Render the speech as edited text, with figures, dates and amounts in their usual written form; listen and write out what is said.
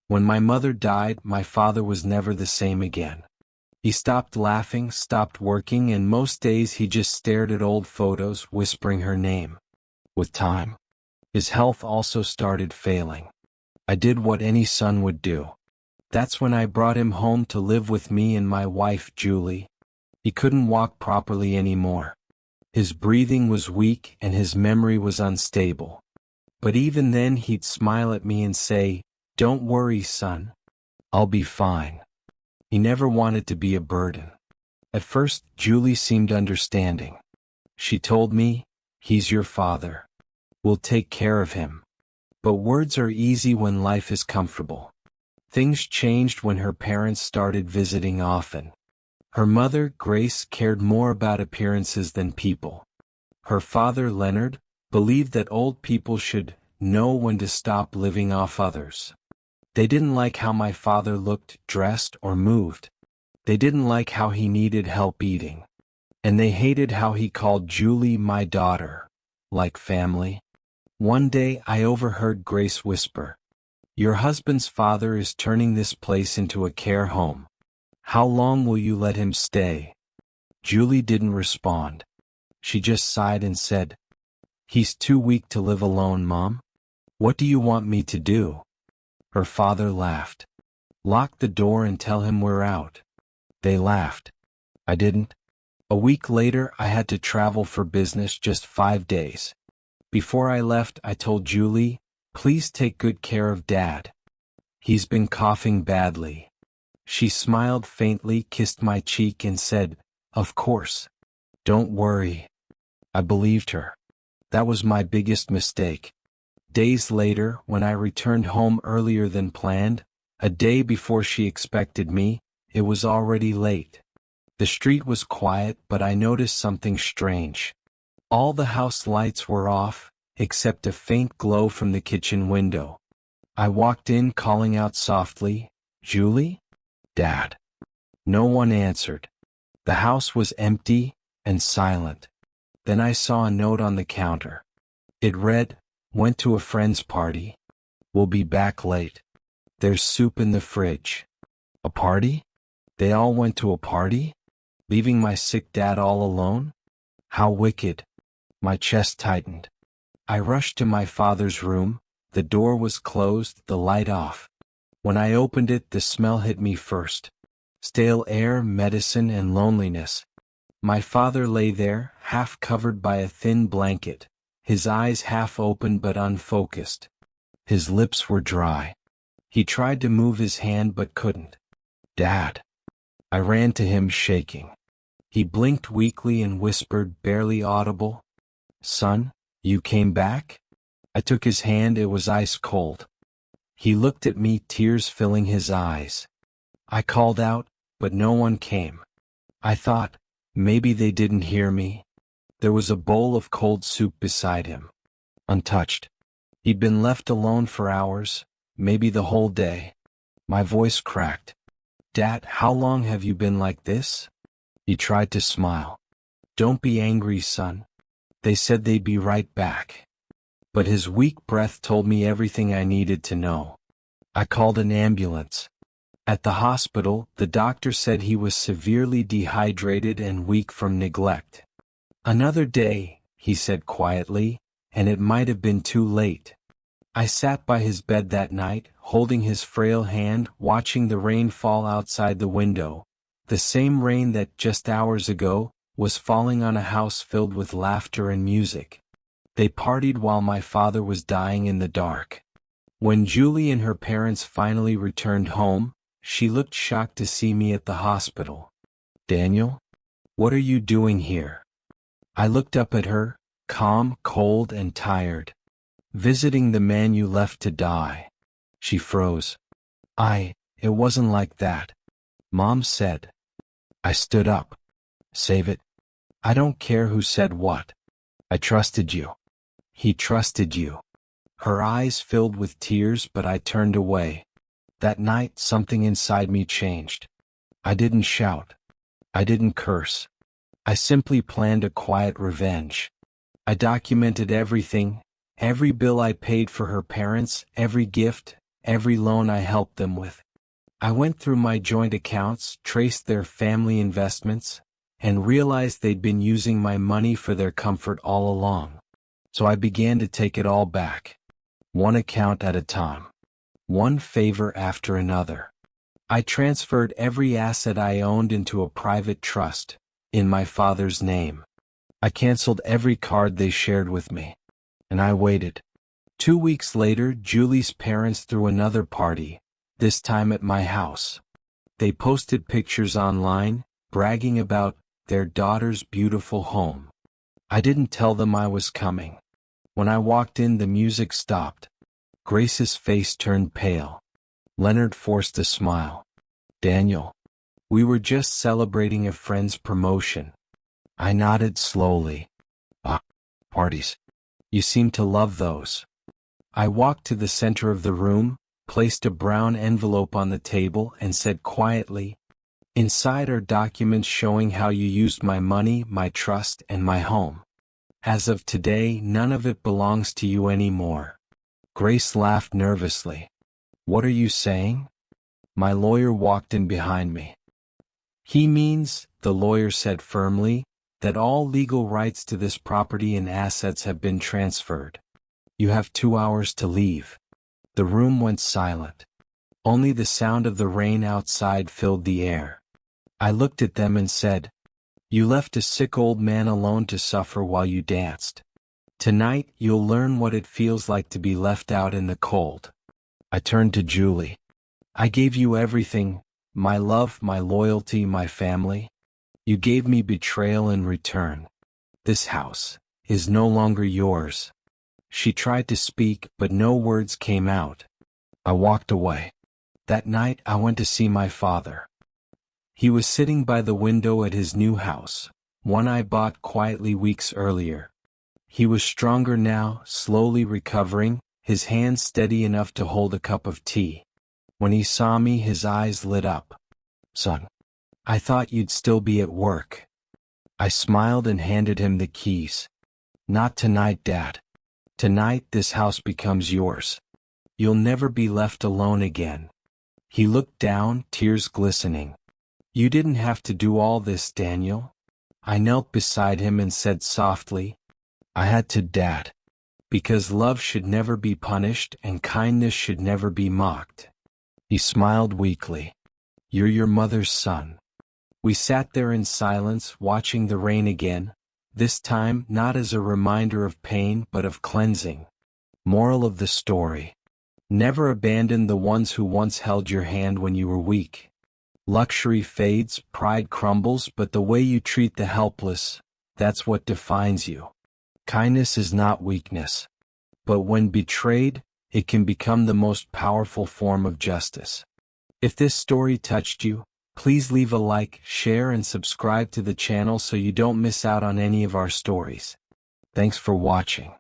When my mother died, my father was never the same again. He stopped laughing, stopped working, and most days he just stared at old photos, whispering her name. With time, his health also started failing. I did what any son would do. That's when I brought him home to live with me and my wife, Julie. He couldn't walk properly anymore. His breathing was weak and his memory was unstable. But even then he'd smile at me and say, "Don't worry, son. I'll be fine." He never wanted to be a burden. At first, Julie seemed understanding. She told me, "He's your father. We'll take care of him." But words are easy when life is comfortable. Things changed when her parents started visiting often. Her mother, Grace, cared more about appearances than people. Her father, Leonard, believed that old people should know when to stop living off others. They didn't like how my father looked, dressed, or moved. They didn't like how he needed help eating. And they hated how he called Julie my daughter, like family. One day I overheard Grace whisper, "Your husband's father is turning this place into a care home. How long will you let him stay?" Julie didn't respond. She just sighed and said, "He's too weak to live alone, Mom. What do you want me to do?" Her father laughed. "Lock the door and tell him we're out." They laughed. I didn't. A week later I had to travel for business, just 5 days. Before I left, I told Julie, "Please take good care of Dad. He's been coughing badly." She smiled faintly, kissed my cheek, and said, "Of course. Don't worry." I believed her. That was my biggest mistake. Days later, when I returned home earlier than planned, a day before she expected me, it was already late. The street was quiet, but I noticed something strange. All the house lights were off, except a faint glow from the kitchen window. I walked in, calling out softly, "Julie? Dad?" No one answered. The house was empty and silent. Then I saw a note on the counter. It read, "Went to a friend's party. Will be back late. There's soup in the fridge." A party? They all went to a party? Leaving my sick dad all alone? How wicked. My chest tightened. I rushed to my father's room. The door was closed, the light off. When I opened it, the smell hit me first. Stale air, medicine, and loneliness. My father lay there, half covered by a thin blanket, his eyes half open but unfocused. His lips were dry. He tried to move his hand but couldn't. "Dad." I ran to him, shaking. He blinked weakly and whispered, barely audible, "Son, you came back?" I took his hand, it was ice cold. He looked at me, tears filling his eyes. I called out, but no one came. I thought, maybe they didn't hear me. There was a bowl of cold soup beside him, untouched. He'd been left alone for hours, maybe the whole day. My voice cracked. "Dad, how long have you been like this?" He tried to smile. "Don't be angry, son. They said they'd be right back." But his weak breath told me everything I needed to know. I called an ambulance. At the hospital, the doctor said he was severely dehydrated and weak from neglect. "Another day," he said quietly, "and it might have been too late." I sat by his bed that night, holding his frail hand, watching the rain fall outside the window, the same rain that just hours ago was falling on a house filled with laughter and music. They partied while my father was dying in the dark. When Julie and her parents finally returned home, she looked shocked to see me at the hospital. "Daniel? What are you doing here?" I looked up at her, calm, cold, and tired. "Visiting the man you left to die." She froze. It wasn't like that. Mom said. I stood up. "Save it. I don't care who said what. I trusted you." "He trusted you." Her eyes filled with tears, but I turned away. That night, something inside me changed. I didn't shout. I didn't curse. I simply planned a quiet revenge. I documented everything, every bill I paid for her parents, every gift, every loan I helped them with. I went through my joint accounts, traced their family investments, and realized they'd been using my money for their comfort all along. So I began to take it all back. One account at a time. One favor after another. I transferred every asset I owned into a private trust, in my father's name. I canceled every card they shared with me. And I waited. 2 weeks later, Julie's parents threw another party, this time at my house. They posted pictures online, bragging about their daughter's beautiful home. I didn't tell them I was coming. When I walked in, the music stopped. Grace's face turned pale. Leonard forced a smile. Daniel, we were just celebrating a friend's promotion. I nodded slowly. Ah, parties. You seem to love those. I walked to the center of the room, placed a brown envelope on the table, and said quietly, "Inside are documents showing how you used my money, my trust, and my home. As of today, none of it belongs to you anymore." Grace laughed nervously. "What are you saying?" My lawyer walked in behind me. "He means," the lawyer said firmly, "that all legal rights to this property and assets have been transferred. You have 2 hours to leave." The room went silent. Only the sound of the rain outside filled the air. I looked at them and said, "You left a sick old man alone to suffer while you danced. Tonight you'll learn what it feels like to be left out in the cold." I turned to Julie. "I gave you everything, my love, my loyalty, my family. You gave me betrayal in return. This house is no longer yours." She tried to speak, but no words came out. I walked away. That night I went to see my father. He was sitting by the window at his new house, one I bought quietly weeks earlier. He was stronger now, slowly recovering, his hands steady enough to hold a cup of tea. When he saw me, his eyes lit up. "Son, I thought you'd still be at work." I smiled and handed him the keys. "Not tonight, Dad. Tonight this house becomes yours. You'll never be left alone again." He looked down, tears glistening. "You didn't have to do all this, Daniel." I knelt beside him and said softly, "I had to, Dad. Because love should never be punished and kindness should never be mocked." He smiled weakly. "You're your mother's son." We sat there in silence, watching the rain again, this time not as a reminder of pain but of cleansing. Moral of the story: never abandon the ones who once held your hand when you were weak. Luxury fades, pride crumbles, but the way you treat the helpless, that's what defines you. Kindness is not weakness. But when betrayed, it can become the most powerful form of justice. If this story touched you, please leave a like, share, and subscribe to the channel so you don't miss out on any of our stories. Thanks for watching.